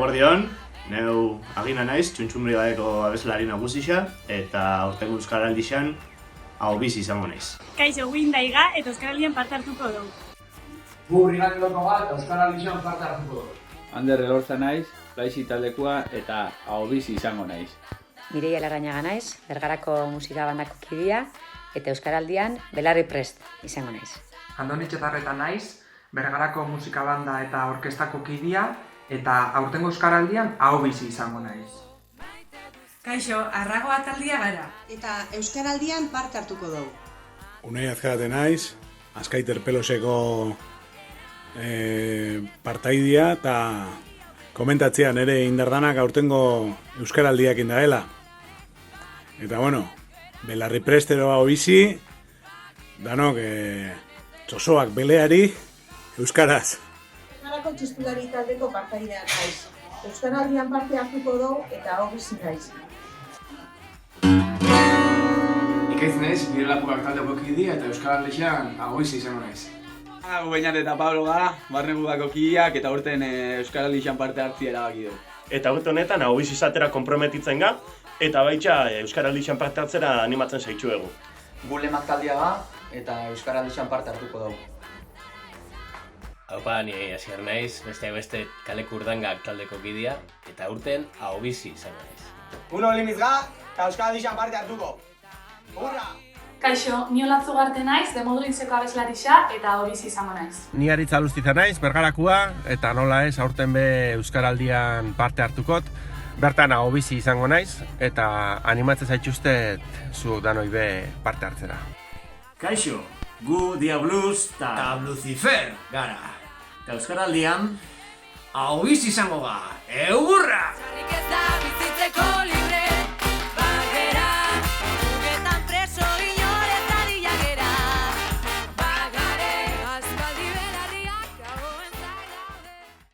Eguerdion, neu Agina naiz, Txuntxumri badeko abeslari nagusia, eta aurtengo Euskaraldixan ahobizi izango naiz. Kaixo, Guindaiga eta Euskaraldian parte hartuko dugu. Gu Rigan Loto bat Euskaraldixan parte hartuko dugu. Ander Elorza naiz, Laixi taldekoa eta ahobizi izango naiz. Mireia Larrañaga naiz, Bergarako musika bandako kidea eta Euskaraldian belarri prest izango naiz. Andoni Txetarreta naiz, Bergarako musika banda eta orkestako kidea eta aurtengo Euskaraldian ahobizi izango naiz. Kaixo, Arragoa taldia gara. Eta Euskaraldian parte hartuko dugu. Unai Azkarate naiz, Azkaiter Peloseko partaidea eta komentatzea nire indardanak aurtengo Euskaraldiak indaela. Eta bueno, belarri prestero ahobizi, danok txosoak beleari Euskaraz. Bergarako txistulari taldeko partaidea naiz. Euskaraldian parte hartuko dugu eta ahobizi naiz. Ikaiz naiz, Birelapukak taldeko kidea eta Euskaraldixan ahobizi izango naiz. Gueñat eta Pablo gara, Barnegudako kideak eta urten Euskaraldixan parte hartzia erabaki dugu. Eta urte honetan ahobizi izatera konprometitzen ga, eta baitxa Euskaraldixan parte hartzera animatzen zaitxuegu. Gulemak taldea ga eta Euskaraldixan parte hartuko dugu. Haupa, ni Asier naiz, beste Kaleku Urdangak taldeko kidea, eta urten ahobizi izango naiz. Uno limiz ga eta Euskaraldixan parte hartuko. Hurra! Kaixo, ni Olatzu Garte naiz, Demodrintzeko abeslarixa eta ahobizi izango naiz. Ni Aritza Lustiza naiz, Bergarakua, eta nola ez, aurten be Euskaraldian parte hartukot. Bertan ahobizi izango naiz, eta animatzen zaituztet zu danoi be parte hartzera. Kaixo, gu Diabluz eta Lucifer gara. Eta Euskaraldian ahobizi izango ga. Egurra!